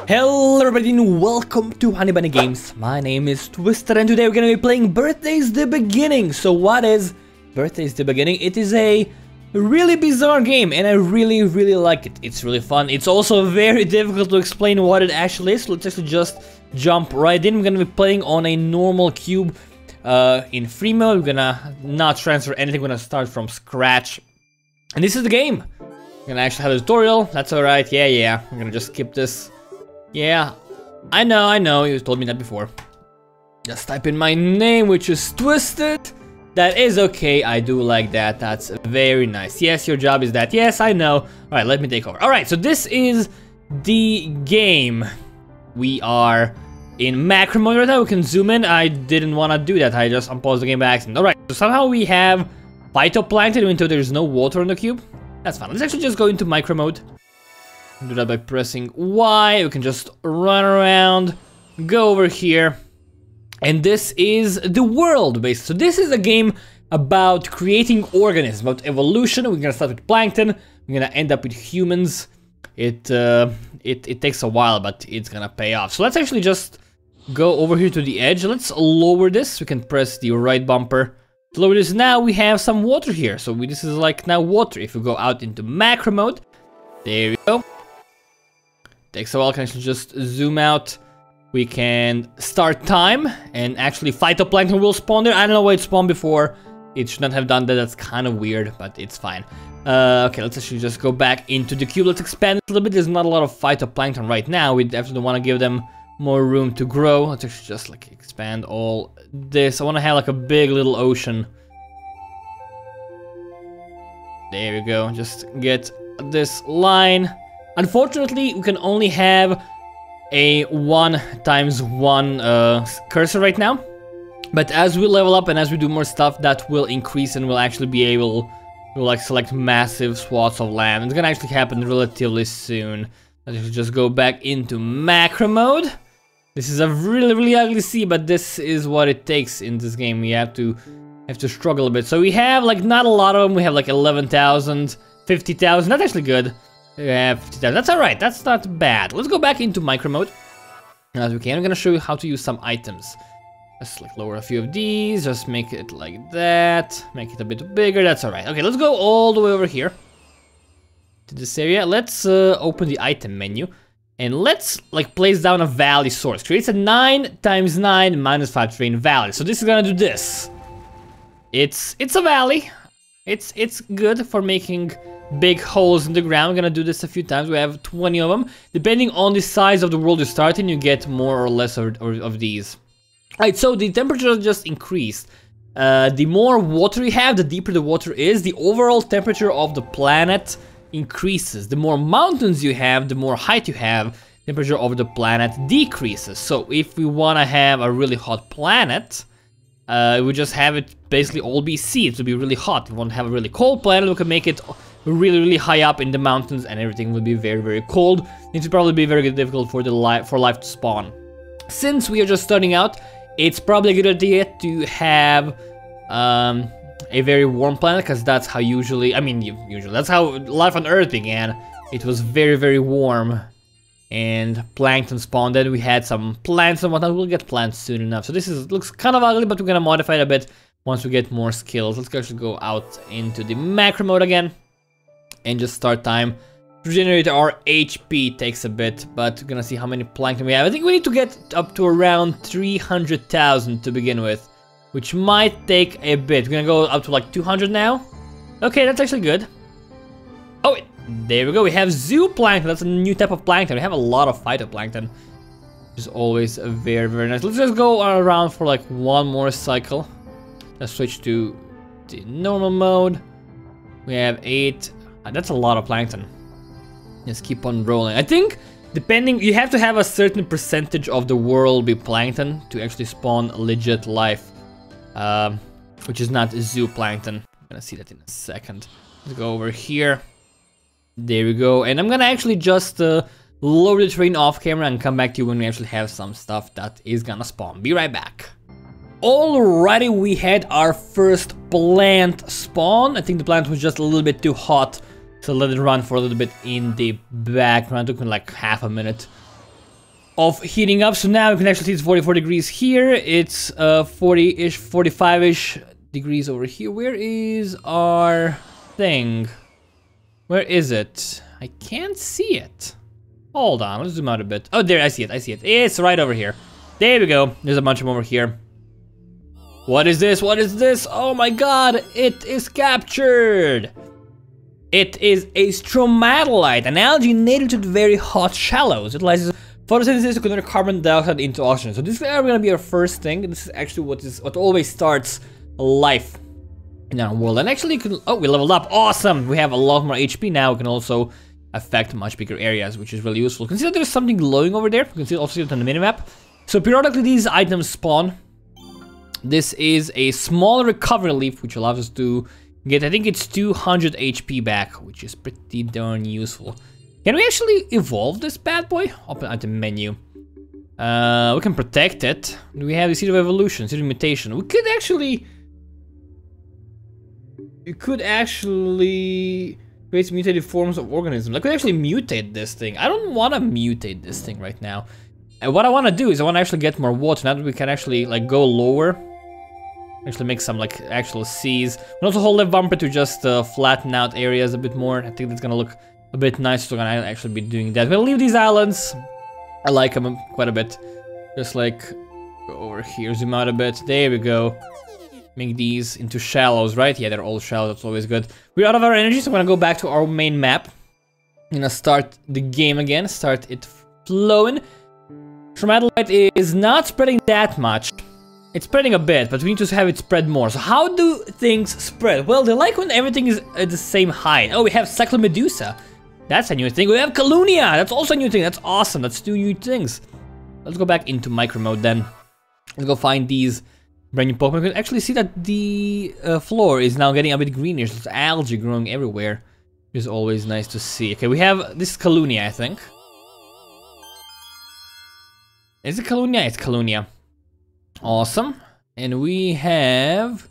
Hello everybody and welcome to Honey Bunny Games. My name is Twisted and today we're gonna be playing Birthday's the Beginning. So what is Birthday's the Beginning? It is a really bizarre game and I really like it. It's really fun. It's also very difficult to explain what it actually is. So let's actually just jump right in. We're gonna be playing on a normal cube in free mode. We're gonna not transfer anything. We're gonna start from scratch. And this is the game. We're gonna actually have a tutorial. That's alright. Yeah. I'm gonna just skip this. Yeah, I know, you told me that before. Just type in my name, which is Twisted. That is okay, I do like that, that's very nice. Yes, your job is that, yes, I know. Alright, let me take over. Alright, so this is the game. We are in macro mode right now, we can zoom in. I didn't want to do that, I just unpaused the game by accident. Alright, so somehow we have phytoplankton even though there's no water on the cube. That's fine, let's actually just go into micro mode. Do that by pressing Y. We can just run around, go over here, and this is the world base. So this is a game about creating organisms, about evolution. We're gonna start with plankton. We're gonna end up with humans. It takes a while, but it's gonna pay off. So let's actually just go over here to the edge. Let's lower this. We can press the right bumper to lower this. Now we have some water here. So this is like now water. If we go out into macro mode, there we go. Takes a while, can actually just zoom out. We can start time, and actually phytoplankton will spawn there. I don't know why it spawned before. It should not have done that, that's kind of weird, but it's fine. Okay, let's actually just go back into the cube. Let's expand it a little bit. There's not a lot of phytoplankton right now. We definitely want to give them more room to grow. Let's actually just like expand all this. I want to have like a big little ocean. There we go, just get this line. Unfortunately, we can only have a 1x1 cursor right now. But as we level up and as we do more stuff, that will increase and we'll actually be able to like select massive swaths of land. It's gonna actually happen relatively soon. Let's just go back into macro mode. This is a really ugly sea, but this is what it takes in this game. We have to struggle a bit. So we have like not a lot of them. We have like 11,000, 50,000. That's actually good. Yeah, 50,000. That's alright, that's not bad. Let's go back into micro mode as we can. I'm gonna show you how to use some items. Let's like lower a few of these, just make it like that, make it a bit bigger, that's alright. Okay, let's go all the way over here to this area. Let's open the item menu and let's like place down a valley source. Creates a 9x9 -5 terrain valley. So this is gonna do this. It's a valley. It's good for making big holes in the ground. We're gonna do this a few times. We have 20 of them. Depending on the size of the world you start in, you get more or less of these. Alright, so the temperature just increased. The more water you have, the deeper the water is. The overall temperature of the planet increases. The more mountains you have, the more height you have, temperature of the planet decreases. So if we want to have a really hot planet, we just have it basically all be sea. It will be really hot. If we want to have a really cold planet, we can make it really high up in the mountains and everything will be very cold. It would probably be very difficult for life to spawn. Since we are just starting out, it's probably a good idea to have a very warm planet, because that's how usually that's how life on Earth began. It was very warm and plankton spawned. Then we had some plants and whatnot. We'll get plants soon enough. So this looks kind of ugly, but we're gonna modify it a bit once we get more skills. Let's actually go out into the macro mode again and just start time. To regenerate our HP takes a bit, but we're gonna see how many plankton we have. I think we need to get up to around 300,000 to begin with, which might take a bit. We're gonna go up to like 200 now. Okay, that's actually good. Oh, there we go. We have zooplankton. That's a new type of plankton. We have a lot of phytoplankton, which is always very nice. Let's just go around for like one more cycle. Let's switch to the normal mode. We have 8. That's a lot of plankton. Just keep on rolling. I think depending, you have to have a certain percentage of the world be plankton to actually spawn legit life, which is not zooplankton. I'm gonna see that in a second. Let's go over here. There we go. And I'm gonna actually just lower the terrain off camera and come back to you when we actually have some stuff that is gonna spawn. Be right back. Alrighty, we had our first plant spawn. I think the plant was just a little bit too hot, so let it run for a little bit in the background. It took me like half a minute. of heating up. So now you can actually see it's 44 degrees here. It's 40-ish, 45-ish degrees over here. Where is our thing? Where is it? I can't see it. Hold on, let's zoom out a bit. Oh, there, I see it, I see it. It's right over here. There we go. There's a bunch of them over here. What is this? What is this? Oh my god, it is captured. It is a stromatolite, an algae native to the very hot shallows. It utilizes photosynthesis to convert carbon dioxide into oxygen. So this is gonna be our first thing. This is actually what always starts life in our world. And actually, we leveled up. Awesome. We have a lot more HP now. We can also affect much bigger areas, which is really useful. Consider there's something glowing over there. You can also see it on the minimap. So periodically these items spawn. This is a small recovery leaf, which allows us to get, I think it's 200 HP back, which is pretty darn useful. Can we actually evolve this bad boy? Open item menu. We can protect it. We have the seed of evolution, seed of mutation. We could actually create mutated forms of organisms. I could actually mutate this thing. I don't want to mutate this thing right now. And what I want to do is I want to actually get more water. Now that we can actually like go lower, actually make some like actual seas. And also hold the bumper to just flatten out areas a bit more. I think that's gonna look a bit nice. So I'm gonna actually be doing that. We'll leave these islands. I like them quite a bit. Just like go over here, zoom out a bit. There we go. Make these into shallows, right? Yeah, they're all shallow. That's always good. We're out of our energy, so I'm gonna go back to our main map. I'm gonna start the game again. Start it flowing. Stromatolite is not spreading that much. It's spreading a bit, but we need to have it spread more. So how do things spread? Well, they like when everything is at the same height. Oh, we have Cyclomedusa. That's a new thing. We have Calunia. That's also a new thing. That's awesome. That's two new things. Let's go back into micro mode then. Let's go find these brand new Pokemon. You can actually see that the floor is now getting a bit greenish. There's algae growing everywhere. Which is always nice to see. Okay, we have this is Calunia, I think. Is it Calunia? It's Calunia. Awesome. And we have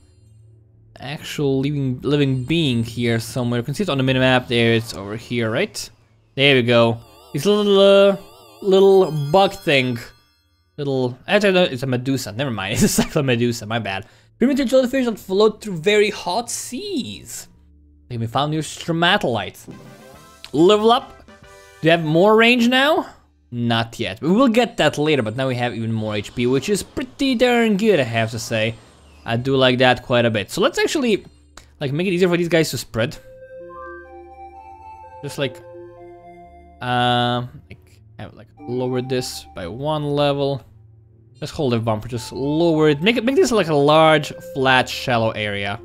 actual living being here somewhere. You can see it on the minimap. There, it's over here, right? There we go. This little bug thing. Actually, no, it's a Medusa. Never mind. It's a Cyclomedusa. My bad. Primitive jellyfish that float through very hot seas. Okay, we found new stromatolite. Level up. Do you have more range now? Not yet. We will get that later, but now we have even more HP, which is pretty darn good, I have to say. I do like that quite a bit. So let's actually like make it easier for these guys to spread. Just like lower this by one level. Let's hold the bumper, just lower it. Make this like a large, flat, shallow area.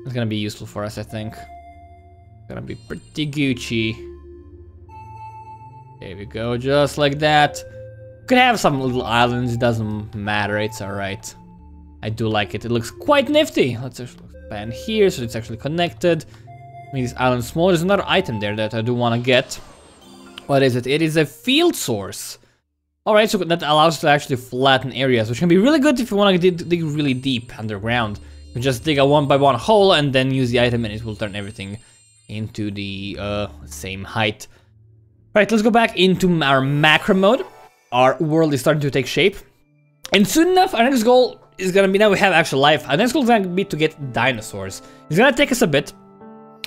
It's gonna be useful for us, I think. Gonna be pretty Gucci. There we go, just like that. Could have some little islands, it doesn't matter, it's alright. I do like it, it looks quite nifty. Let's expand here so it's actually connected. Make this island small. There's another item there that I do want to get. What is it? It is a field source. Alright, so that allows us to actually flatten areas, which can be really good if you want to dig really deep underground. You just dig a one by one hole and then use the item and it will turn everything into the same height. Right, let's go back into our macro mode. Our world is starting to take shape. And soon enough, our next goal is gonna be, now we have actual life. Our next goal is gonna be to get dinosaurs. It's gonna take us a bit,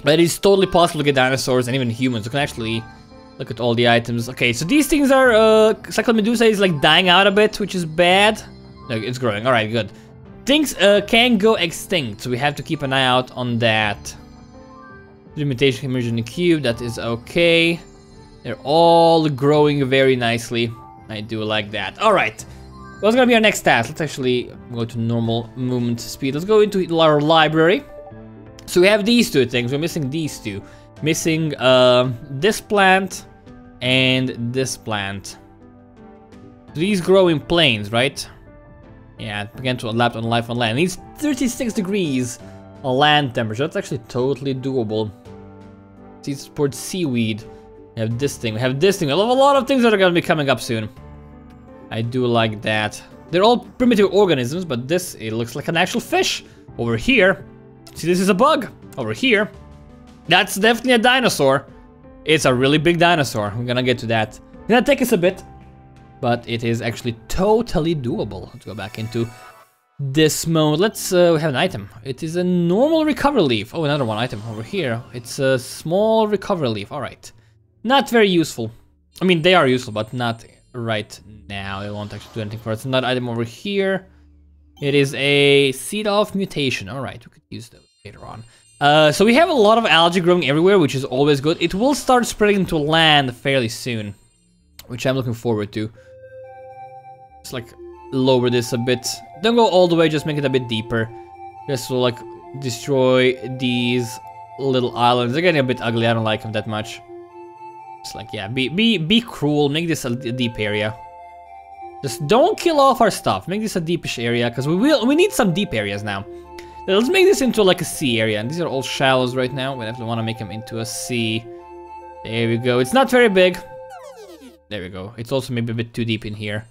but it is totally possible to get dinosaurs and even humans. You can actually look at all the items. Okay, so these things are, Cyclomedusa is like dying out a bit, which is bad. No, it's growing, alright, good. Things can go extinct, so we have to keep an eye out on that. Limitation can merge in the cube, that is okay. They're all growing very nicely. I do like that. Alright. What's gonna be our next task? Let's actually go to normal movement speed. Let's go into our library. So we have these two things. We're missing these two. Missing this plant and this plant. These grow in plains, right? Yeah, again to adapt on life on land. It needs 36 degrees land temperature. That's actually totally doable. See, support seaweed. We have this thing, we have this thing. I love a lot of things that are gonna be coming up soon. I do like that. They're all primitive organisms, but this, it looks like an actual fish. Over here, see, this is a bug. Over here, that's definitely a dinosaur. It's a really big dinosaur. We're gonna get to that. It's gonna take us a bit, but it is actually totally doable. Let's go back into this mode. Let's we have an item. It is a normal recovery leaf. Oh, another one item over here. It's a small recovery leaf. All right, not very useful. I mean, they are useful, but not right now. They won't actually do anything for us. Another item over here. It is a seed of mutation. All right, we could use those later on. So we have a lot of algae growing everywhere, which is always good. It will start spreading into land fairly soon, which I'm looking forward to. Just like lower this a bit. Don't go all the way, just make it a bit deeper. Just to like destroy these little islands. They're getting a bit ugly. I don't like them that much. It's like, yeah, be cruel. Make this a deep area. Just don't kill off our stuff. Make this a deepish area, because we need some deep areas now. Let's make this into like a sea area, and these are all shallows right now. We definitely want to make them into a sea. There we go. It's not very big. There we go. It's also maybe a bit too deep in here.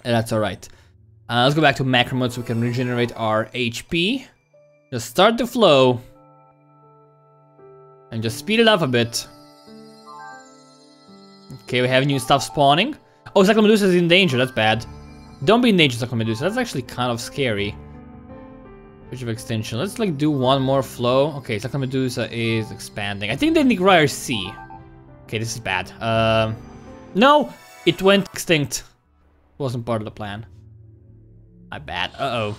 And that's alright. Let's go back to macro mode so we can regenerate our HP. Just start the flow. And just speed it up a bit. Okay, we have new stuff spawning. Oh, Cyclomedusa is in danger. That's bad. Don't be in danger, Cyclomedusa. That's actually kind of scary. Bridge of extension. Let's like do one more flow. Okay, Cyclomedusa is expanding. I think they require C. Okay, this is bad. No, it went extinct. Wasn't part of the plan. My bad. Uh-oh.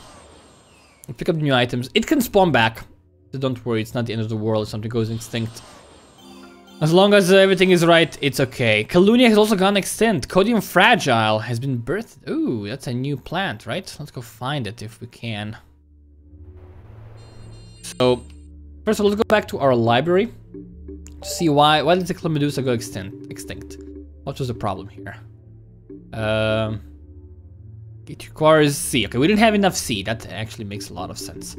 Pick up new items. It can spawn back. So don't worry, it's not the end of the world if something goes extinct. As long as everything is right, it's okay. Calunia has also gone extinct. Codium Fragile has been birthed. Ooh, that's a new plant, right? Let's go find it if we can. So, first of all, let's go back to our library to see why did the Cyclomedusa go extinct? What was the problem here? It requires C. Okay, we didn't have enough C. That actually makes a lot of sense.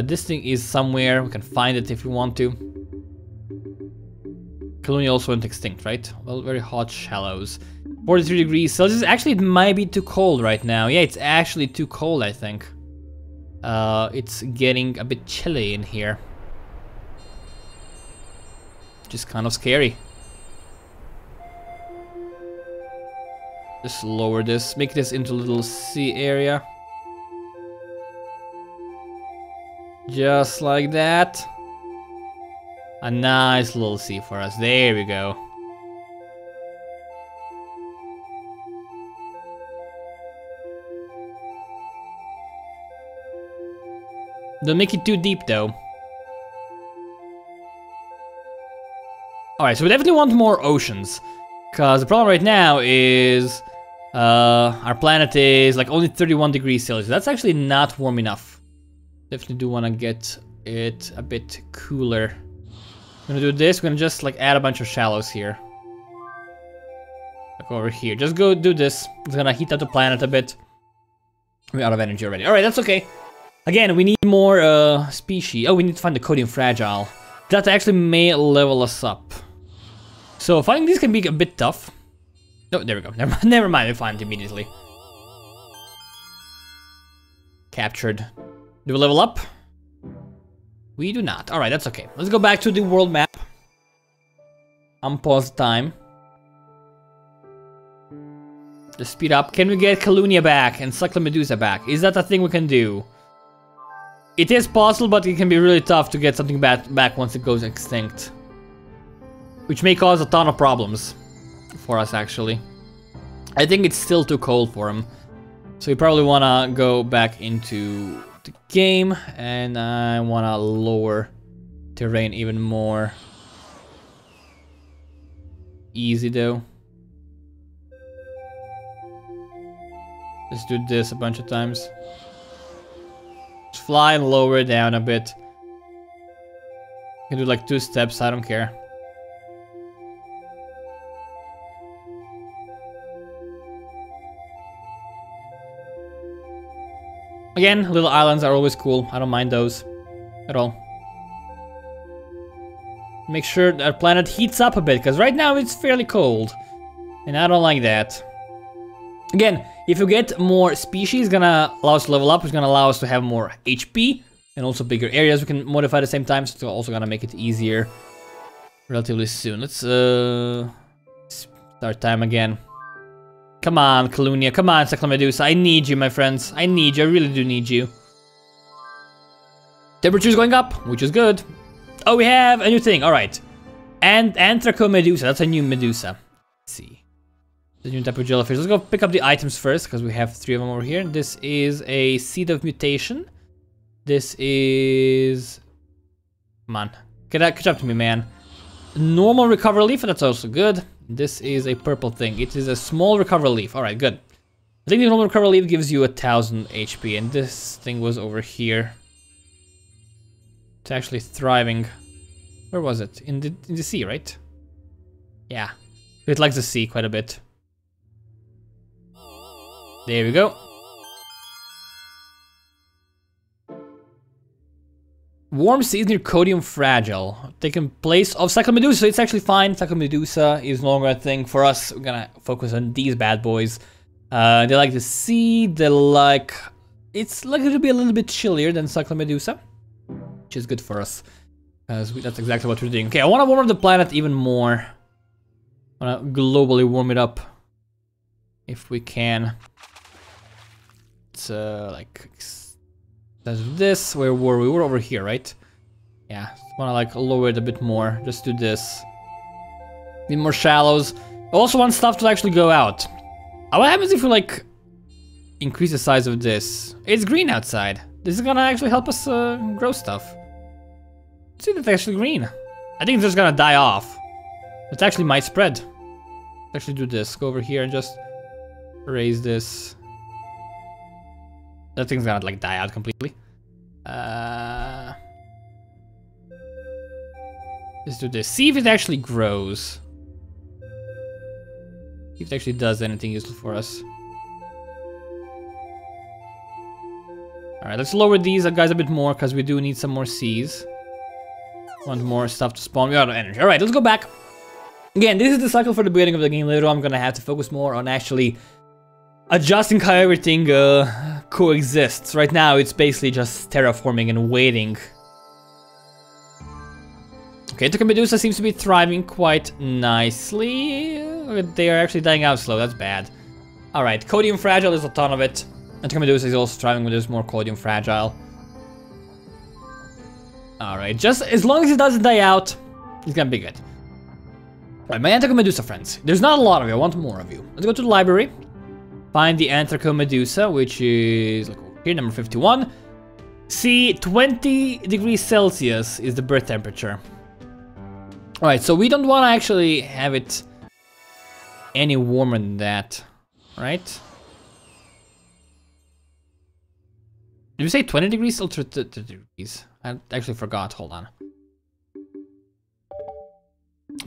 This thing is somewhere. We can find it if we want to. Calunia also went extinct, right? Well, very hot shallows. 43 degrees Celsius. Actually, it might be too cold right now. Yeah, it's actually too cold, I think. It's getting a bit chilly in here. Just kind of scary. Just lower this. Make this into a little sea area. Just like that. A nice little sea for us. There we go. Don't make it too deep though. Alright, so we definitely want more oceans. Because the problem right now is our planet is like only 31 degrees Celsius. That's actually not warm enough. Definitely do want to get it a bit cooler. We're gonna do this. We're gonna just like add a bunch of shallows here. Like over here. Just go do this. It's gonna heat up the planet a bit. We're out of energy already. Alright, that's okay. Again, we need more species. Oh, we need to find the Codium Fragile. That actually may level us up. So finding these can be a bit tough. Oh, there we go. Never mind, we find it immediately. Captured. Do we level up? We do not. Alright, that's okay. Let's go back to the world map. Unpause time. Just speed up. Can we get Calunia back and Cyclomedusa back? Is that a thing we can do? It is possible, but it can be really tough to get something back once it goes extinct. Which may cause a ton of problems for us, actually. I think it's still too cold for him. So we probably want to go back into the game. And I want to lower terrain even more. Easy, though. Let's do this a bunch of times. Just fly and lower it down a bit. You can do like 2 steps, I don't care. Again, little islands are always cool. I don't mind those at all. Make sure our planet heats up a bit, because right now it's fairly cold. And I don't like that. Again, if you get more species, it's gonna allow us to level up. It's gonna allow us to have more HP. And also bigger areas we can modify at the same time. So it's also gonna make it easier relatively soon. Let's start time again. Come on, Colunia. Come on, Cyclomedusa. I need you, my friends. I need you. I really do need you. Temperature's going up, which is good. Oh, we have a new thing. All right. And Anthracomedusa. That's a new Medusa. Let's see. The new type of jellyfish. Let's go pick up the items first, because we have 3 of them over here. This is a Seed of Mutation. This is... Come on. Catch up to me, man. Normal Recover Leaf, that's also good. This is a purple thing. It is a small Recover Leaf. Alright, good. I think the normal Recover Leaf gives you 1000 HP, and this thing was over here. It's actually thriving. Where was it? In the sea, right? Yeah. It likes the sea quite a bit. There we go. Warm seas near Codium Fragile. Taking place of Cyclomedusa. So it's actually fine. Cyclomedusa is no longer a thing for us. We're gonna focus on these bad boys. They like the sea. They like... It's likely to be a little bit chillier than Cyclomedusa, which is good for us, because that's exactly what we're doing. Okay, I want to warm up the planet even more. I want to globally warm it up, if we can. It's like this. Where were we? We're over here, right? Yeah, want to like lower it a bit more. Just do this. Need more shallows. I also want stuff to actually go out. What happens if we like increase the size of this? It's green outside. This is gonna actually help us grow stuff. See, that's actually green. I think it's just gonna die off. It actually might spread. Let's actually do this. Go over here and just raise this. That thing's gonna like die out completely. Let's do this. See if it actually grows. See if it actually does anything useful for us. Alright, let's lower these guys a bit more, because we do need some more seas. Want more stuff to spawn. We're out of energy. Alright, let's go back. Again, this is the cycle for the beginning of the game. Later on, I'm gonna have to focus more on actually adjusting how everything coexists. Right now, it's basically just terraforming and waiting. Okay, Medusa seems to be thriving quite nicely. They are actually dying out slow. That's bad. Alright, Codium Fragile, there's a ton of it. And Medusa is also thriving, but there's more Codium Fragile. Alright, just as long as it doesn't die out, it's gonna be good. Alright, my Medusa friends. There's not a lot of you, I want more of you. Let's go to the library. Find the Medusa, which is like here, number 51. See, 20 degrees Celsius is the birth temperature. Alright, so we don't want to actually have it any warmer than that, right? Did you say 20 degrees or 30 degrees? I actually forgot, hold on.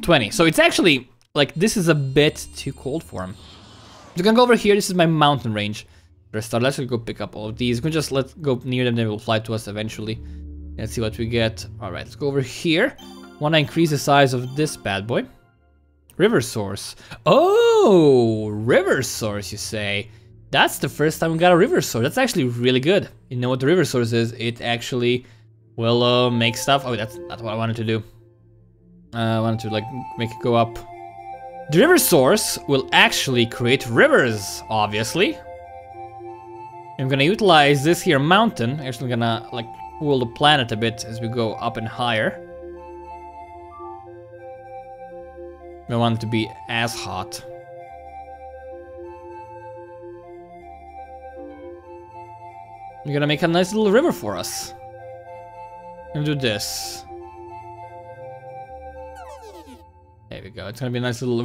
20, so it's actually, like, this is a bit too cold for him. We're gonna go over here, this is my mountain range. Let's go pick up all of these. We can just let's go near them, they will fly to us eventually. Let's see what we get. Alright, let's go over here. Wanna increase the size of this bad boy. River source. Oh, river source, you say? That's the first time we got a river source. That's actually really good. You know what the river source is? It actually will make stuff. Oh, that's what I wanted to do. I wanted to like make it go up. The river source will actually create rivers, obviously. I'm gonna utilize this here mountain. Actually gonna like cool the planet a bit as we go up and higher. I don't want it to be as hot. We're gonna make a nice little river for us. I'm gonna do this. There we go. It's gonna be a nice little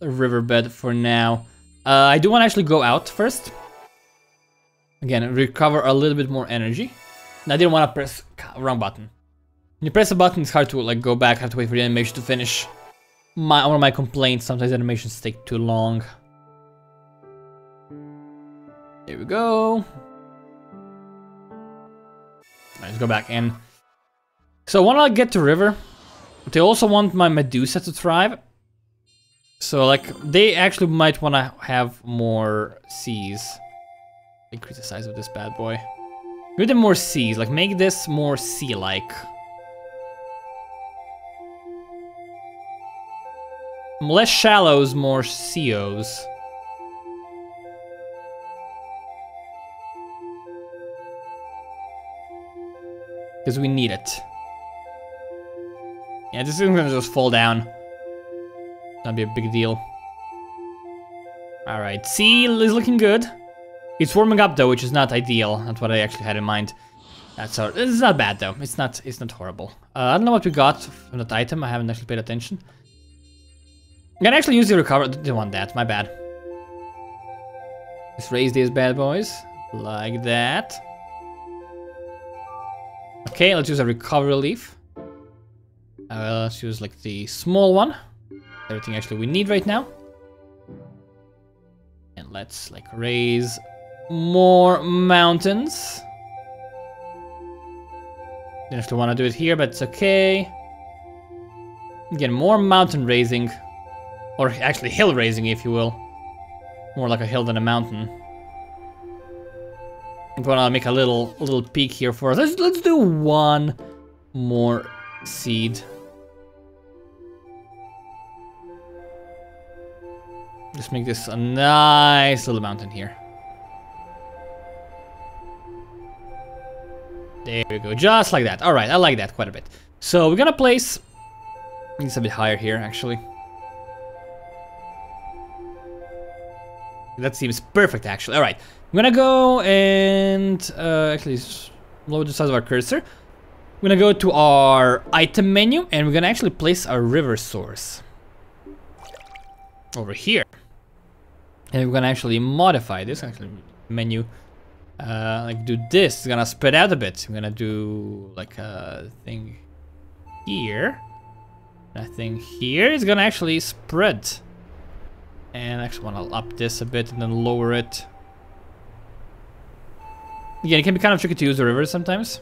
riverbed for now. I do want to actually go out first. Again, recover a little bit more energy. And I didn't want to press wrong button. When you press a button, it's hard to like go back. I have to wait for the animation to finish. One of my complaints, sometimes animations take too long. There we go. Right, let's go back in. So I want to get to river. But they also want my Medusa to thrive. So like, they actually might want to have more seas. Increase the size of this bad boy. Give them more seas, like make this more sea-like. Less shallows, more COs. because we need it. Yeah, this is gonna just fall down. Not be a big deal. Alright, sea is looking good. It's warming up though, which is not ideal. That's what I actually had in mind. It's not bad though. It's not horrible. I don't know what we got from that item. I haven't actually paid attention. I'm gonna actually use the recover. Didn't want that. My bad. Let's raise these bad boys like that. Okay, let's use a recovery leaf. Let's use like the small one. Everything actually we need right now. And let's like raise more mountains. Didn't actually want to do it here, but it's okay. Again, more mountain raising. Or actually hill raising, if you will. More like a hill than a mountain. I'm gonna make a little peak here for us. Let's do one more seed. Just make this a nice little mountain here. There we go, just like that. Alright, I like that quite a bit. So we're gonna place... It's a bit higher here, actually. That seems perfect, actually. Alright, I'm gonna go and... actually, lower the size of our cursor. We're gonna go to our item menu, and we're gonna actually place our river source. Over here. And we're gonna actually modify this, actually, menu. Like do this, it's gonna spread out a bit. I'm gonna do like a thing here. That thing here is gonna actually spread. And I actually wanna up this a bit and then lower it. Again, it can be kind of tricky to use the rivers sometimes.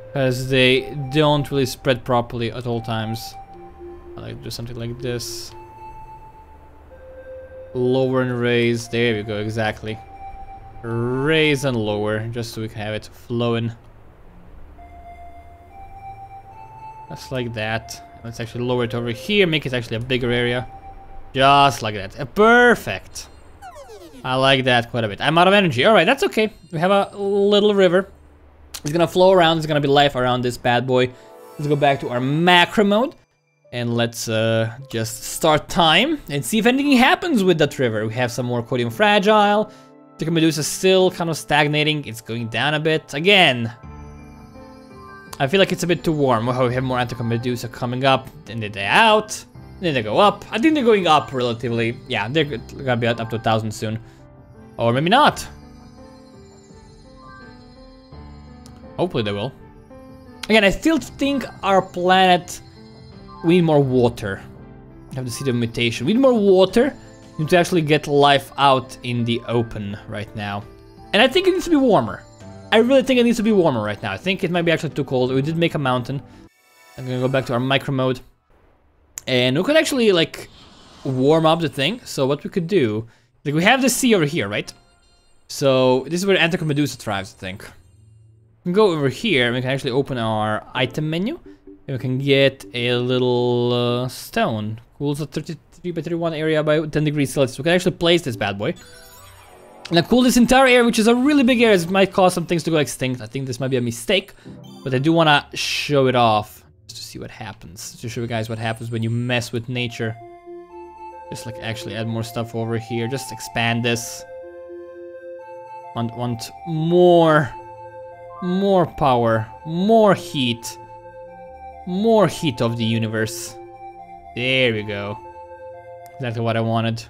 Because they don't really spread properly at all times. I like to do something like this. Lower and raise, there we go, exactly. Raise and lower, just so we can have it flowing. Just like that. Let's actually lower it over here, make it actually a bigger area. Just like that. Perfect. I like that quite a bit. I'm out of energy. Alright, that's okay. We have a little river. It's gonna flow around, there's gonna be life around this bad boy. Let's go back to our macro mode. And let's just start time and see if anything happens with that river. We have some more Codium Fragile. The Medusa is still kind of stagnating. It's going down a bit. Again, I feel like it's a bit too warm. We have more Antico Medusa coming up. Then they're out. Then they go up. I think they're going up relatively. Yeah, they're gonna be up to 1,000 soon. Or maybe not. Hopefully they will. Again, I still think our planet... We need more water. I have to see the mutation. We need more water to actually get life out in the open right now. And I think it needs to be warmer. I really think it needs to be warmer right now. I think it might be actually too cold. We did make a mountain. I'm gonna go back to our micro mode. And we could actually like warm up the thing. So what we could do, like we have the sea over here, right? So this is where Antico Medusa thrives, I think. We can go over here and we can actually open our item menu. And we can get a little stone. Cools a 33 by 31 area by 10 degrees Celsius. We can actually place this bad boy. And cool this entire area, which is a really big area. It might cause some things to go extinct. I think this might be a mistake. But I do want to show it off. Just to see what happens. To show you guys what happens when you mess with nature. Just like actually add more stuff over here. Just expand this. Want more power. More heat. More heat of the universe. There we go. Exactly what I wanted.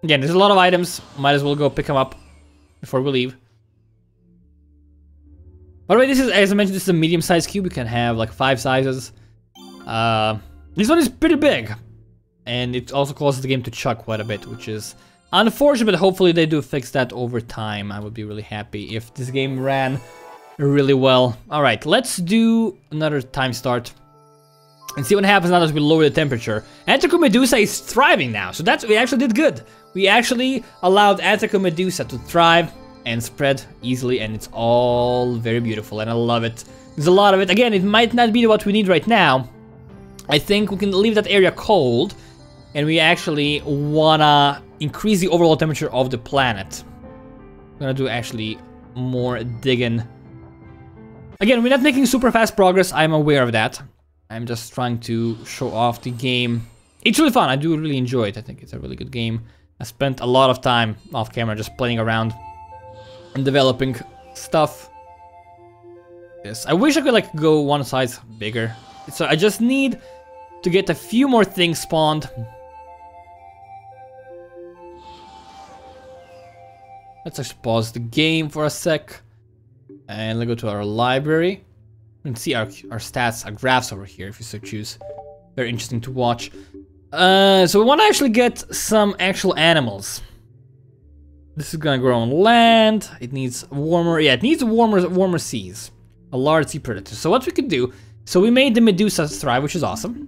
Again, there's a lot of items. Might as well go pick them up before we leave. By the way, this is, as I mentioned, this is a medium-sized cube. We can have like 5 sizes. This one is pretty big. And it also causes the game to chuck quite a bit, which is unfortunate, but hopefully they do fix that over time. I would be really happy if this game ran really well. Alright, let's do another time start and see what happens now that we lower the temperature. Antico Medusa is thriving now, so we actually did good. We actually allowed Antico Medusa to thrive and spread easily, and it's all very beautiful, and I love it. There's a lot of it. Again, it might not be what we need right now. I think we can leave that area cold, and we actually wanna increase the overall temperature of the planet. I'm gonna do actually more digging. Again, we're not making super fast progress, I'm aware of that. I'm just trying to show off the game. It's really fun, I do really enjoy it. I think it's a really good game. I spent a lot of time off camera just playing around and developing stuff. Yes, I wish I could like go one size bigger. So I just need to get a few more things spawned. Let's just pause the game for a sec. And let's go to our library. You can see our stats, our graphs over here if you so choose. Very interesting to watch. So we want to actually get some actual animals. This is gonna grow on land. It needs warmer, yeah, it needs warmer seas. A large sea predator. So what we could do, so we made the Medusas thrive, which is awesome.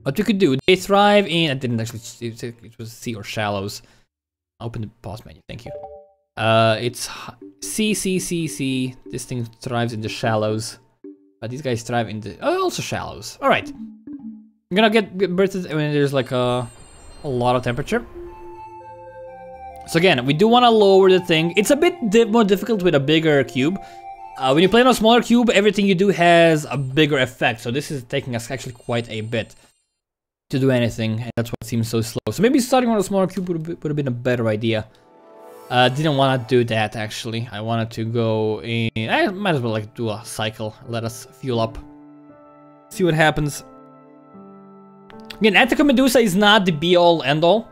What we could do, they thrive in, I didn't actually, it was sea or shallows. Open the pause menu, thank you. It's C. This thing thrives in the shallows. But these guys thrive in the, oh, also shallows. All right. I'm gonna get birthed when there's like a lot of temperature. So again, we do want to lower the thing. It's a bit more difficult with a bigger cube. When you play on a smaller cube, everything you do has a bigger effect. So this is taking us actually quite a bit to do anything, and that's why it seems so slow. So maybe starting on a smaller cube would have been a better idea. Didn't want to do that actually. I wanted to go in. I might as well like do a cycle. Let us fuel up. See what happens. Again, Attica Medusa is not the be-all, end-all.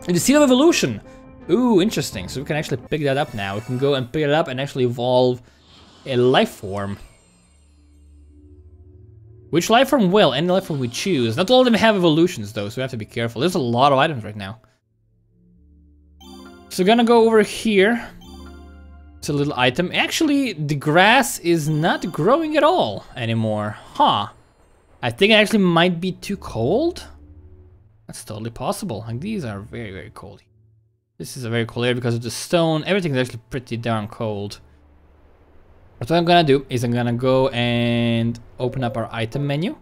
The Seed of Evolution. Ooh, interesting. So we can actually pick that up now. We can go and pick it up and actually evolve a life form. Which life form will? Any life form we choose. Not all of them have evolutions though, so we have to be careful. There's a lot of items right now. So we're gonna go over here. It's a little item. Actually, the grass is not growing at all anymore. Huh. I think it actually might be too cold. That's totally possible. Like, these are very, very cold. This is a very cold area because of the stone. Everything is actually pretty darn cold. But what I'm gonna do is I'm gonna go and open up our item menu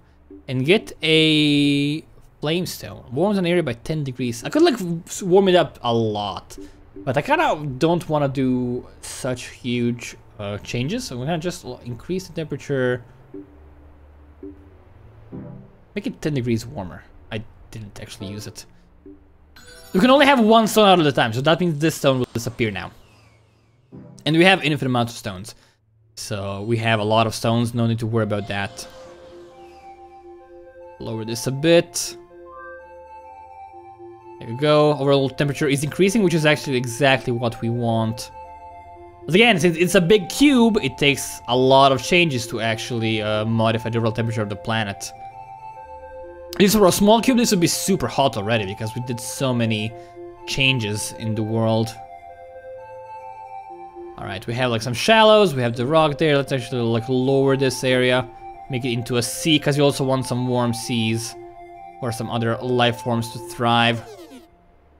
and get a flamestone. Warms an area by 10 degrees. I could like warm it up a lot, but I kind of don't want to do such huge changes. So we're gonna just increase the temperature. Make it 10 degrees warmer. I didn't actually use it. We can only have one stone out at a time, so that means this stone will disappear now. And we have infinite amounts of stones. So we have a lot of stones, no need to worry about that. Lower this a bit. There we go. Overall temperature is increasing, which is actually exactly what we want. But again, since it's a big cube, it takes a lot of changes to actually modify the overall temperature of the planet. If for a small cube, this would be super hot already because we did so many changes in the world. Alright, we have like some shallows, we have the rock there. Let's actually like lower this area, make it into a sea, because we also want some warm seas or some other life forms to thrive.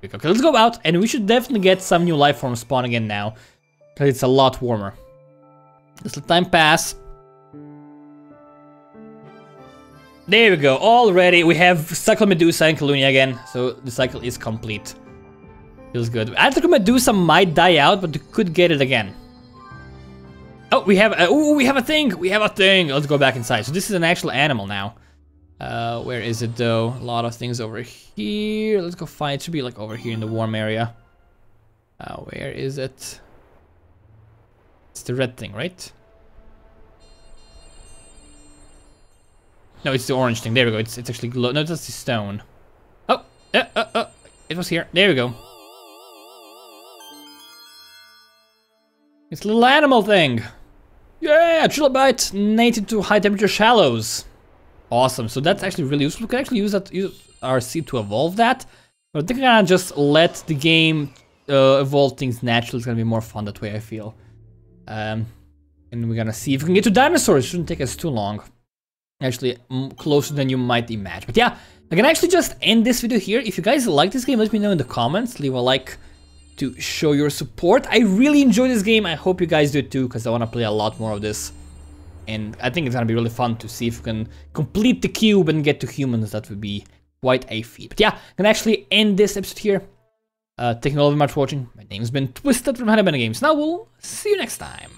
Okay, let's go out, and we should definitely get some new life forms spawn again now, because it's a lot warmer. Let's let time pass. There we go, already we have Cycle Medusa and Calunia again, so the cycle is complete. Feels good. I think Medusa might die out, but we could get it again. Oh, we have a thing! We have a thing! Let's go back inside. So this is an actual animal now. Where is it though? A lot of things over here. Let's go find it. Should be like over here in the warm area. Where is it? It's the red thing, right? No, it's the orange thing. There we go. It's actually glow. No, that's the stone. Oh, it was here. There we go. It's a little animal thing. Yeah, trilobite native to high temperature shallows. Awesome. So that's actually really useful. We can actually use our seed to evolve that. But I think I'm gonna just let the game evolve things naturally. It's gonna be more fun that way, I feel. And we're gonna see if we can get to dinosaurs. It shouldn't take us too long. Actually, closer than you might imagine. But yeah, I can actually just end this video here. If you guys like this game, let me know in the comments. Leave a like to show your support. I really enjoy this game. I hope you guys do too, because I want to play a lot more of this. And I think it's gonna be really fun to see if we can complete the cube and get to humans. That would be quite a feat. But yeah, I can actually end this episode here. Thank you all very much for watching. My name's been Twisted from Games. Now we'll see you next time.